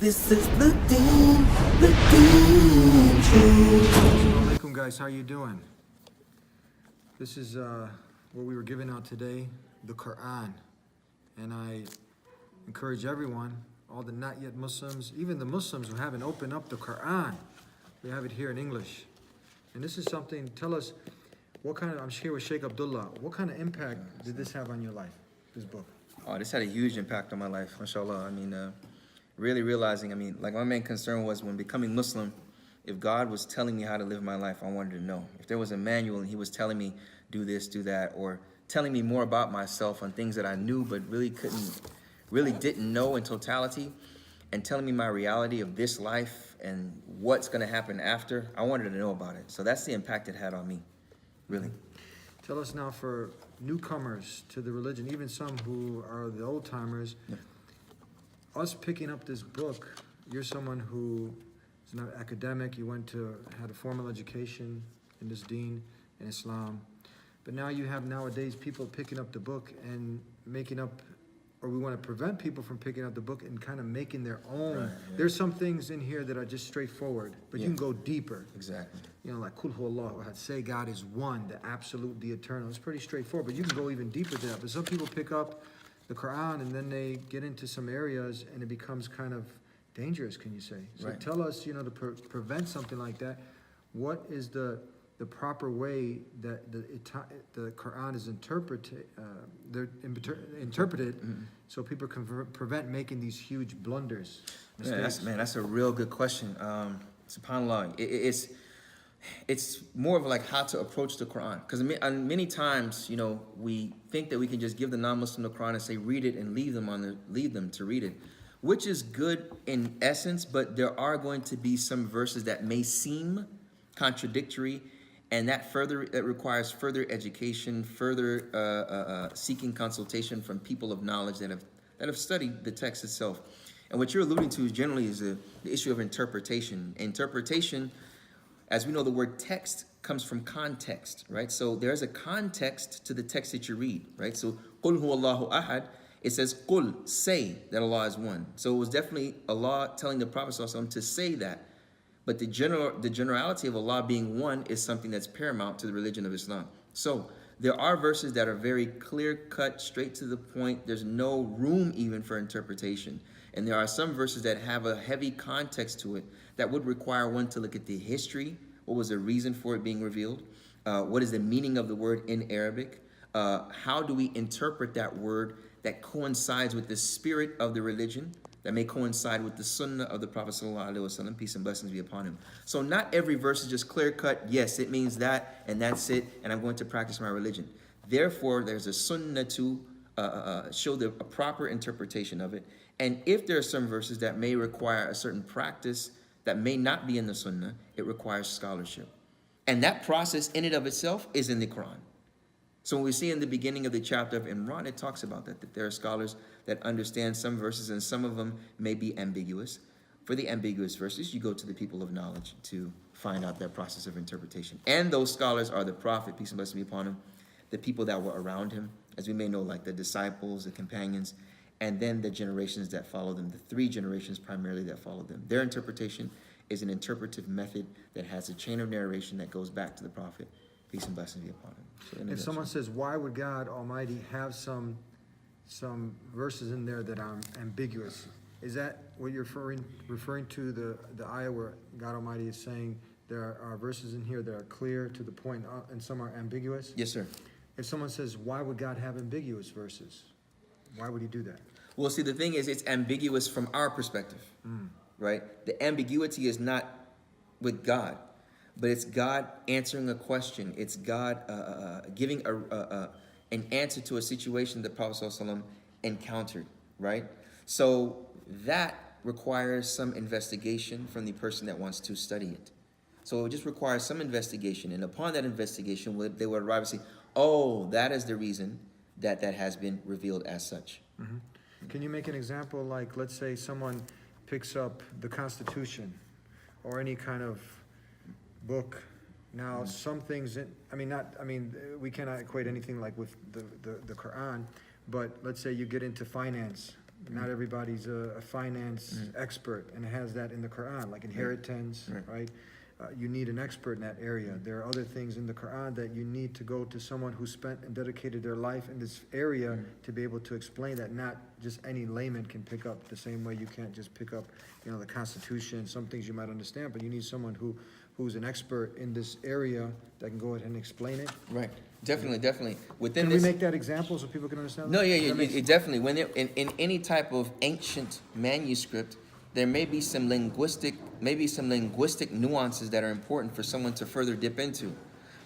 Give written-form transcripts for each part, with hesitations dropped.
This is the Deen Show. Assalamu alaikum, guys. How you doing? This is what we were giving out today, the Qur'an. And I encourage everyone, all the not yet Muslims, even the Muslims who haven't opened up the Qur'an. We have it here in English. And this is something, tell us, what kind of, I'm here with Sheikh Abdullah, what kind of impact did this have on your life, this book? Oh, this had a huge impact on my life, mashallah. I mean, really realizing, like my main concern was when becoming Muslim, if God was telling me how to live my life, I wanted to know. If there was a manual and he was telling me, do this, do that, or telling me more about myself on things that I knew but really didn't know in totality, and telling me my reality of this life and what's going to happen after, I wanted to know about it. So that's the impact it had on me, really. Tell us now, for newcomers to the religion, even some who are the old timers, us picking up this book, you're someone who is not academic, you had a formal education in this deen, in Islam, but now you have nowadays people picking up the book and making up, or we want to prevent people from picking up the book and kind of making their own. Right, yeah. There's some things in here that are just straightforward, but you can go deeper. Exactly. You know, like Qul Huwallahu Ahad, say God is one, the absolute, the eternal. It's pretty straightforward, but you can go even deeper than that. But some people pick up the Quran and then they get into some areas and it becomes kind of dangerous, can you say? So right. Tell us, to prevent something like that, what is the proper way that the Quran is interpreted, so people can prevent making these huge blunders? That's a real good question. SubhanAllah, it's more of like how to approach the Quran, because many times, we think that we can just give the non-Muslim the Quran and say read it and leave them to read it, which is good in essence, but there are going to be some verses that may seem contradictory, and that requires further education, further seeking consultation from people of knowledge that have studied the text itself. And what you're alluding to generally is the issue of interpretation. Interpretation, as we know, the word text comes from context, right? So there's a context to the text that you read, right? So Qul Huwallahu Ahad, it says Qul, say that Allah is one. So it was definitely Allah telling the Prophet ﷺ to say that. But the generality of Allah being one is something that's paramount to the religion of Islam. So there are verses that are very clear-cut, straight to the point. There's no room even for interpretation. And there are some verses that have a heavy context to it that would require one to look at the history. What was the reason for it being revealed? What is the meaning of the word in Arabic? How do we interpret that word that coincides with the spirit of the religion, that may coincide with the sunnah of the Prophet ﷺ, peace and blessings be upon him. So not every verse is just clear-cut, yes, it means that, and that's it, and I'm going to practice my religion. Therefore, there's a sunnah to show a proper interpretation of it. And if there are some verses that may require a certain practice that may not be in the sunnah, it requires scholarship. And that process in and of itself is in the Quran. So when we see in the beginning of the chapter of Imran, it talks about that there are scholars that understand some verses and some of them may be ambiguous. For the ambiguous verses, you go to the people of knowledge to find out that process of interpretation. And those scholars are the Prophet, peace and blessings be upon him, the people that were around him, as we may know, like the disciples, the companions, and then the generations that followed them, the 3 generations primarily that followed them. Their interpretation is an interpretive method that has a chain of narration that goes back to the Prophet, peace and blessings be upon him. So if someone says, why would God Almighty have some verses in there that are ambiguous, is that what you're referring to, the ayah where God Almighty is saying there are verses in here that are clear to the point and some are ambiguous? Yes, sir. If someone says, why would God have ambiguous verses? Why would he do that? Well, see, the thing is, it's ambiguous from our perspective, right? The ambiguity is not with God, but it's God answering a question. It's God giving an answer to a situation that Prophet ﷺ encountered, right? So that requires some investigation from the person that wants to study it. So it just requires some investigation. And upon that investigation, they would arrive and say, oh, that is the reason that has been revealed as such. Mm-hmm. Can you make an example, like, let's say someone picks up the Constitution or any kind of book. Now, some things, we cannot equate anything like with the Quran, but let's say you get into finance Not everybody's a finance expert and has that in the Quran, like inheritance, right? You need an expert in that area. There are other things in the Quran that you need to go to someone who spent and dedicated their life in this area to be able to explain that. Not just any layman can pick up the same way you can't just pick up, the Constitution. Some things you might understand, but you need someone who's an expert in this area that can go ahead and explain it. Right. Definitely. Within Can this, we make that example so people can understand? no, that? yeah, That makes- it definitely. When in any type of ancient manuscript, there may be some linguistic nuances that are important for someone to further dip into,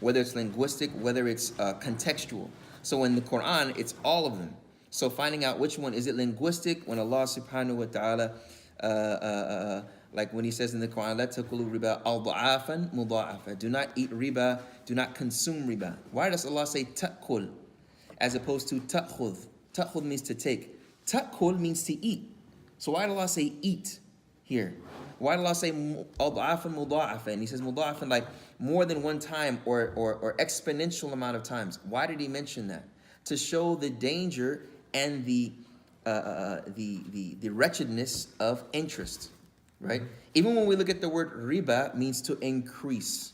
whether it's linguistic, whether it's contextual. So in the Quran, it's all of them. So finding out which one is it linguistic when Allah Subhanahu wa Taala, like when He says in the Quran, "La takulu riba ad'afan mudha'afa." Do not eat riba. Do not consume riba. Why does Allah say ta'kul as opposed to ta'khudh? Ta'khudh means to take. Ta'kul means to eat. So why did Allah say eat here? Why did Allah say ad'afan mudha'afa? And He says mudha'afan like more than one time or exponential amount of times. Why did He mention that? To show the danger and the wretchedness of interest, right? Even when we look at the word riba, means to increase.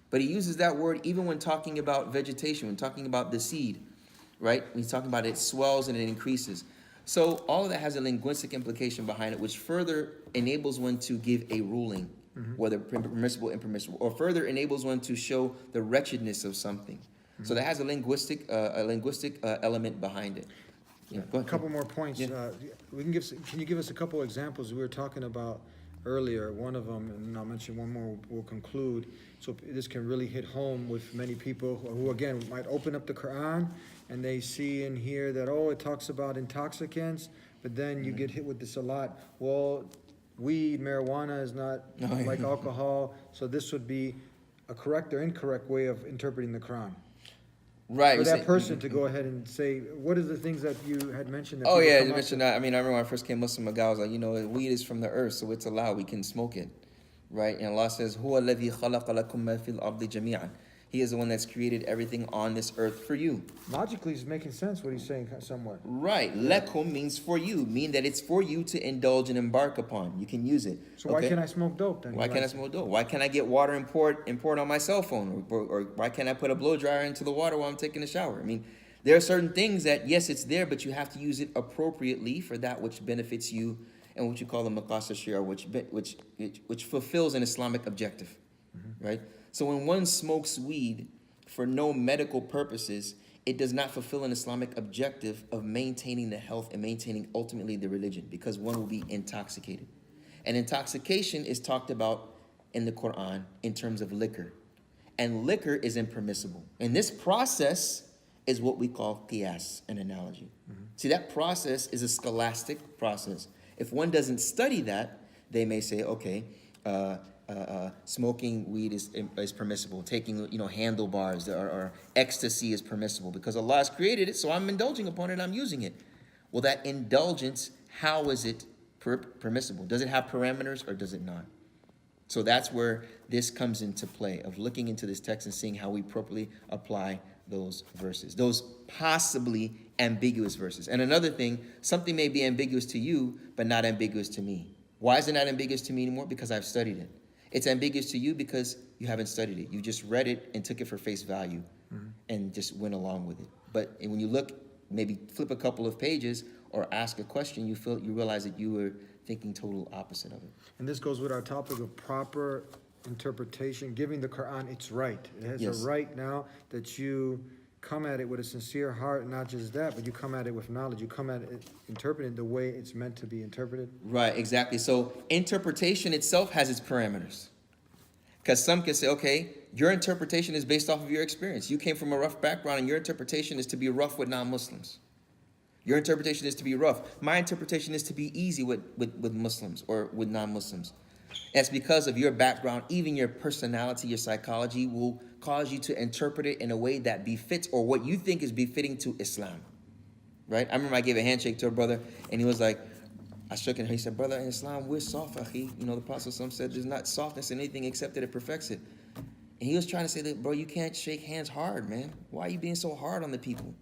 But He uses that word even when talking about vegetation, when talking about the seed, right? When He's talking about it swells and it increases. So all of that has a linguistic implication behind it, which further enables one to give a ruling, whether permissible, impermissible, or further enables one to show the wretchedness of something. So that has a linguistic element behind it. Yeah, go A ahead. couple more points. Yeah. Can you give us a couple examples? We were talking about earlier, one of them, and I'll mention one more, we'll conclude. So this can really hit home with many people who again, might open up the Quran and they see and hear that, it talks about intoxicants, but then you get hit with this a lot. Well, weed, marijuana is not like alcohol, so this would be a correct or incorrect way of interpreting the Quran. Right. For that person to go ahead and say, what are the things that you had mentioned? That people You come up mentioned with? that. I mean, I remember when I first came Muslim, a guy was like, weed is from the earth, so it's allowed. We can smoke it, right? And Allah says, "Huwa alladhi khalaqa lakum ma fil ardi jami'an." He is the one that's created everything on this earth for you. Logically, it's making sense what he's saying somewhat. Right. Lekum means for you, mean that it's for you to indulge and embark upon. You can use it. So why can't I smoke dope then? Why can't I smoke dope? Why can't I get water and pour it on my cell phone? Or why can't I put a blow dryer into the water while I'm taking a shower? I mean, there are certain things that, yes, it's there, but you have to use it appropriately for that which benefits you and what you call the maqasid shari'a, which fulfills an Islamic objective, right? So when one smokes weed for no medical purposes, it does not fulfill an Islamic objective of maintaining the health and maintaining ultimately the religion, because one will be intoxicated. And intoxication is talked about in the Quran in terms of liquor. And liquor is impermissible. And this process is what we call qiyas, an analogy. See, that process is a scholastic process. If one doesn't study that, they may say, okay, smoking weed is permissible. Taking handlebars or ecstasy is permissible because Allah has created it, so I'm indulging upon it, I'm using it. Well, that indulgence, how is it permissible? Does it have parameters or does it not? So that's where this comes into play, of looking into this text and seeing how we properly apply those verses, those possibly ambiguous verses. And another thing, something may be ambiguous to you, but not ambiguous to me. Why is it not ambiguous to me anymore? Because I've studied it. It's ambiguous to you because you haven't studied it. You just read it and took it for face value and just went along with it. But when you look, maybe flip a couple of pages or ask a question, you realize that you were thinking total opposite of it. And this goes with our topic of proper interpretation, giving the Quran its right. It has a right now that you come at it with a sincere heart, not just that, but you come at it with knowledge. You come at it interpreting the way it's meant to be interpreted. Right, exactly. So interpretation itself has its parameters. Because some can say, okay, your interpretation is based off of your experience. You came from a rough background and your interpretation is to be rough with non-Muslims. Your interpretation is to be rough. My interpretation is to be easy with Muslims or with non-Muslims. That's because of your background, even your personality, your psychology will cause you to interpret it in a way that befits or what you think is befitting to Islam, right? I remember I gave a handshake to a brother and he was like, I shook him. He said, brother, in Islam, we're soft, akhi. The Prophet said there's not softness in anything except that it perfects it. And he was trying to say that, bro, you can't shake hands hard, man. Why are you being so hard on the people?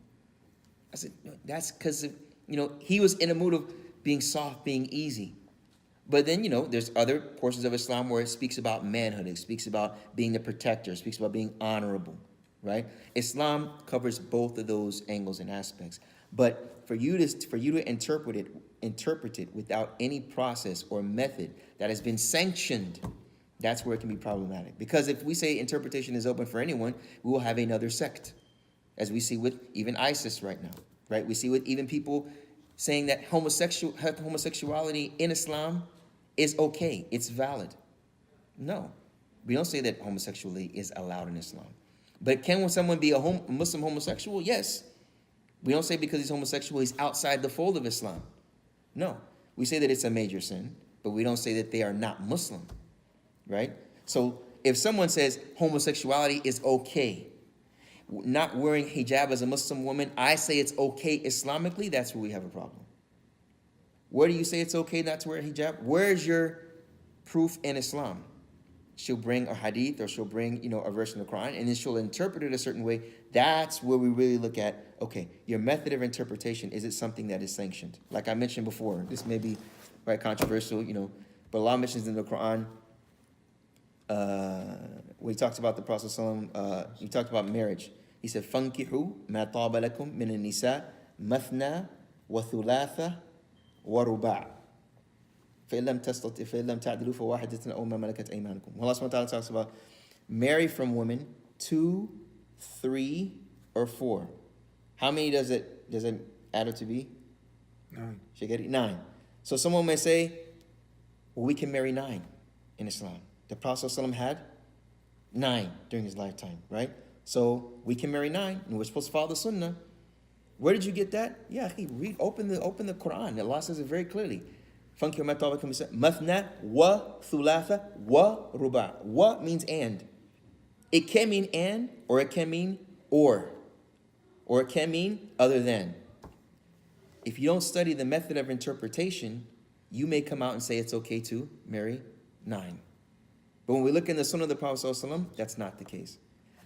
I said, that's because he was in a mood of being soft, being easy. But then, there's other portions of Islam where it speaks about manhood. It speaks about being the protector. It speaks about being honorable, right? Islam covers both of those angles and aspects. But for you to interpret it without any process or method that has been sanctioned, that's where it can be problematic. Because if we say interpretation is open for anyone, we will have another sect, as we see with even ISIS right now, right? We see with even people saying that homosexuality in Islam is okay, it's valid. No, we don't say that homosexuality is allowed in Islam. But can someone be a Muslim homosexual? Yes. We don't say because he's homosexual, he's outside the fold of Islam. No, we say that it's a major sin, but we don't say that they are not Muslim, right? So if someone says homosexuality is okay, not wearing hijab as a Muslim woman, I say it's okay Islamically, that's where we have a problem. Where do you say it's okay not to wear hijab? Where's your proof in Islam? She'll bring a hadith or she'll bring, a verse in the Quran, and then she'll interpret it a certain way. That's where we really look at, okay, your method of interpretation, is it something that is sanctioned? Like I mentioned before, this may be quite controversial, but Allah mentions in the Quran, when he talks about the Prophet he talked about marriage. He said, فَانْكِحُوا مَا طَابَ لَكُم مِّنَ النِّسَاءِ مَثْنَى وَثُلَاثَ وَرُبَاعَ فَإِن لَمْ تَعْدِلُوا فَوَاحِدَةً أَوْ مَا مَلَكَتْ أَيْمَانُكُم. Allah subhanahu wa ta'ala talks about marry from women 2, 3, or 4. How many does it add up to be? 9. Should get it? 9. So someone may say, well, we can marry 9 in Islam. The Prophet ﷺ had 9 during his lifetime, right? So we can marry 9, and we're supposed to follow the Sunnah. Where did you get that? Yeah, open the Quran. Allah says it very clearly. Mathna wa thulatha wa ruba. Wa means and. It can mean and, or it can mean or it can mean other than. If you don't study the method of interpretation, you may come out and say it's okay to marry 9. But when we look in the Sunnah of the Prophet ﷺ, that's not the case.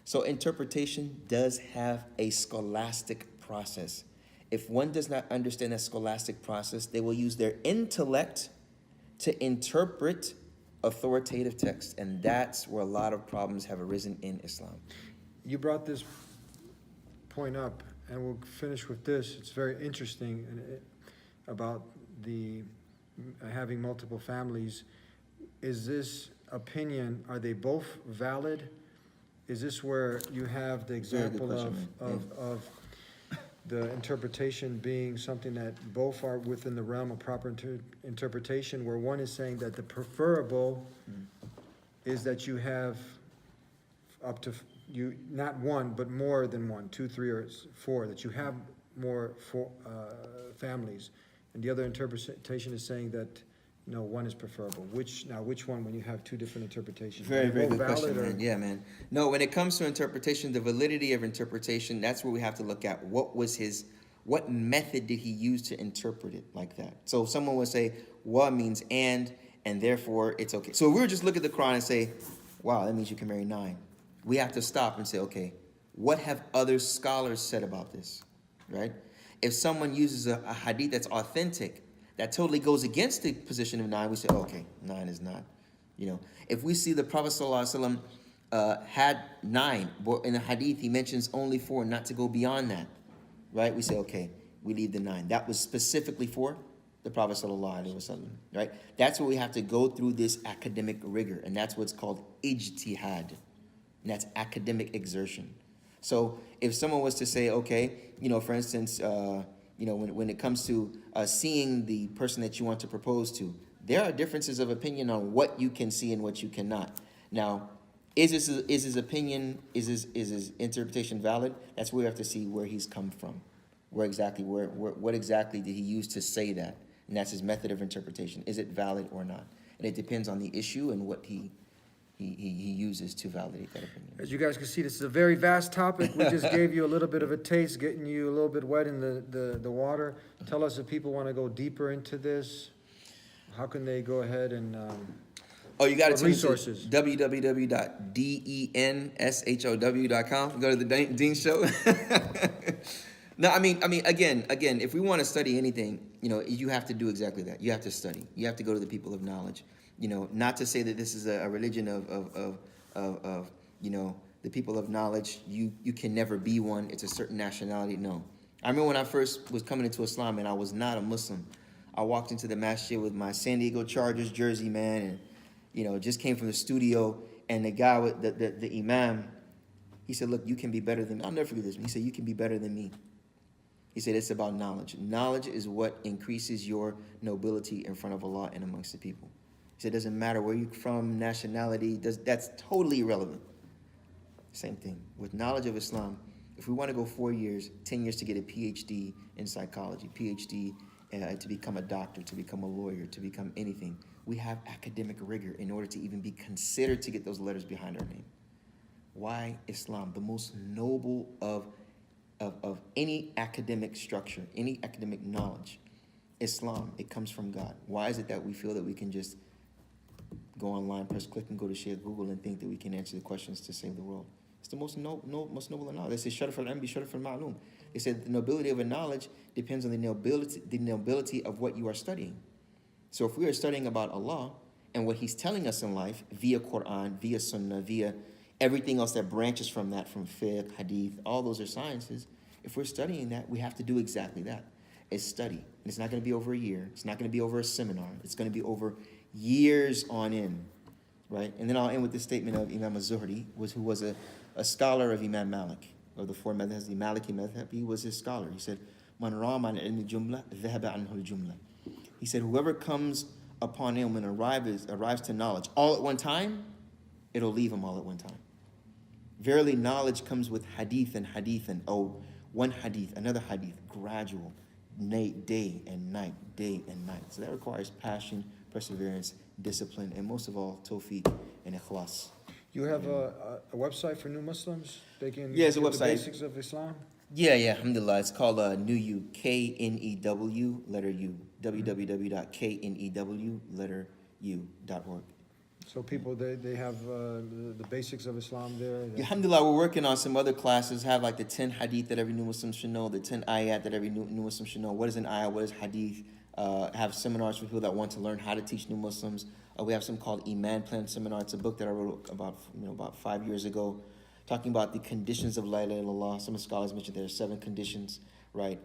So interpretation does have a scholastic process. If one does not understand that scholastic process, they will use their intellect to interpret authoritative text. And that's where a lot of problems have arisen in Islam. You brought this point up, and we'll finish with this. It's very interesting about the having multiple families. Is this opinion, are they both valid? Is this where you have the example of the interpretation being something that both are within the realm of proper interpretation, where one is saying that the preferable is that you have up to, not one, but more than 1, 2, 3, or 4, that you have more families. And the other interpretation is saying that, one is preferable. Which one when you have 2 different interpretations? Very, very good question, man. Yeah, man. No, when it comes to interpretation, the validity of interpretation, that's where we have to look at what method did he use to interpret it like that? So someone would say, wa means and therefore it's okay. So if we were just look at the Quran and say, wow, that means you can marry 9. We have to stop and say, okay, what have other scholars said about this, right? If someone uses a hadith that's authentic, that totally goes against the position of 9, we say, okay, 9 is not. If we see the Prophet ﷺ had 9, but in the hadith he mentions only 4, not to go beyond that, right? We say, okay, we leave the 9. That was specifically for the Prophet ﷺ, right? That's where we have to go through this academic rigor, and that's what's called ijtihad, and that's academic exertion. So if someone was to say, okay, for instance, when it comes to seeing the person that you want to propose to, there are differences of opinion on what you can see and what you cannot. Now, is his opinion, is his interpretation valid? That's where we have to see where he's come from. What exactly did he use to say that? And that's his method of interpretation. Is it valid or not? And it depends on the issue and what he uses to validate that opinion. As you guys can see, this is a very vast topic. We just gave you a little bit of a taste, getting you a little bit wet in the water. Tell us if people want to go deeper into this, how can they go ahead and you got to resources. www.denshow.com. Go to the Dean Show. No, I mean, again, if we want to study anything, you have to do exactly that. You have to study. You have to go to the people of knowledge. Not to say that this is a religion of the people of knowledge. You can never be one. It's a certain nationality. No. I remember when I first was coming into Islam and I was not a Muslim. I walked into the masjid with my San Diego Chargers jersey, man, and just came from the studio, and the guy with the imam, he said, "Look, you can be better than me." I'll never forget this. He said, "You can be better than me." He said, "It's about knowledge. Knowledge is what increases your nobility in front of Allah and amongst the people." He said, "It doesn't matter where you're from, nationality, that's totally irrelevant." Same thing. With knowledge of Islam, if we want to go 4 years, 10 years to get a PhD in psychology, PhD to become a doctor, to become a lawyer, to become anything, we have academic rigor in order to even be considered to get those letters behind our name. Why Islam? The most noble of any academic structure, any academic knowledge. Islam, it comes from God. Why is it that we feel that we can just go online, press click, and go to share Google and think that we can answer the questions to save the world? It's the most noble of knowledge. They say, "Sharaf al-ilm, sharaf al-ma'lum." They said the nobility of a knowledge depends on the nobility of what you are studying. So if we are studying about Allah and what He's telling us in life via Qur'an, via Sunnah, via everything else that branches from that, from fiqh, hadith, all those are sciences. If we're studying that, we have to do exactly that. It's study. And it's not going to be over a year. It's not going to be over a seminar. It's going to be over years on end, right? And then I'll end with this statement of Imam az-Zuhri, who was a scholar of Imam Malik, of the four madhabs, the Maliki madhab. He was his scholar. He said, "Man rama an ilmi jumla, dhahaba anhu al-jumla." He said, whoever comes upon ilm and arrives to knowledge all at one time, it'll leave him all at one time. Verily, knowledge comes with hadith and one hadith, another hadith, gradual, day and night. So that requires passion, perseverance, discipline, and most of all, tawfiq and ikhlas. You have a website for new Muslims? They can Yeah, it's a get website. The basics of Islam? Yeah, alhamdulillah. It's called New Knew, letter U, www.knew.org. So people, they have the basics of Islam there? Alhamdulillah, we're working on some other classes, have like the 10 hadith that every new Muslim should know, the 10 ayat that every new Muslim should know. What is an ayat? What is hadith? Have seminars for people that want to learn how to teach new Muslims. We have something called Iman Plan Seminar. It's a book that I wrote about 5 years ago, talking about the conditions of La ilaha illallah. Some scholars mentioned there are 7 conditions, right?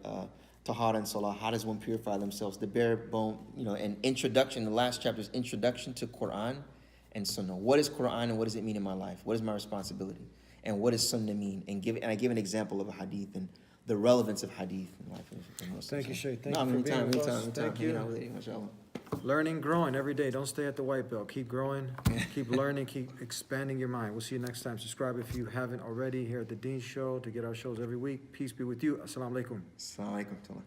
Tahara and Salah. How does one purify themselves? The bare bone, an introduction. The last chapter is introduction to Qur'an and Sunnah. What is Qur'an and what does it mean in my life? What is my responsibility? And what does Sunnah mean? And I give an example of a hadith and the relevance of hadith in life. Thank you, Sheikh. Thank you for being with us. Thank you. Learning, growing every day. Don't stay at the white belt. Keep growing, keep learning, keep expanding your mind. We'll see you next time. Subscribe if you haven't already here at The Dean Show to get our shows every week. Peace be with you. Assalamu alaikum. Assalamu alaikum.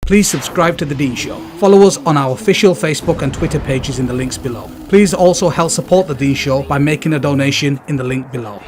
Please subscribe to The Dean Show. Follow us on our official Facebook and Twitter pages in the links below. Please also help support The Dean Show by making a donation in the link below.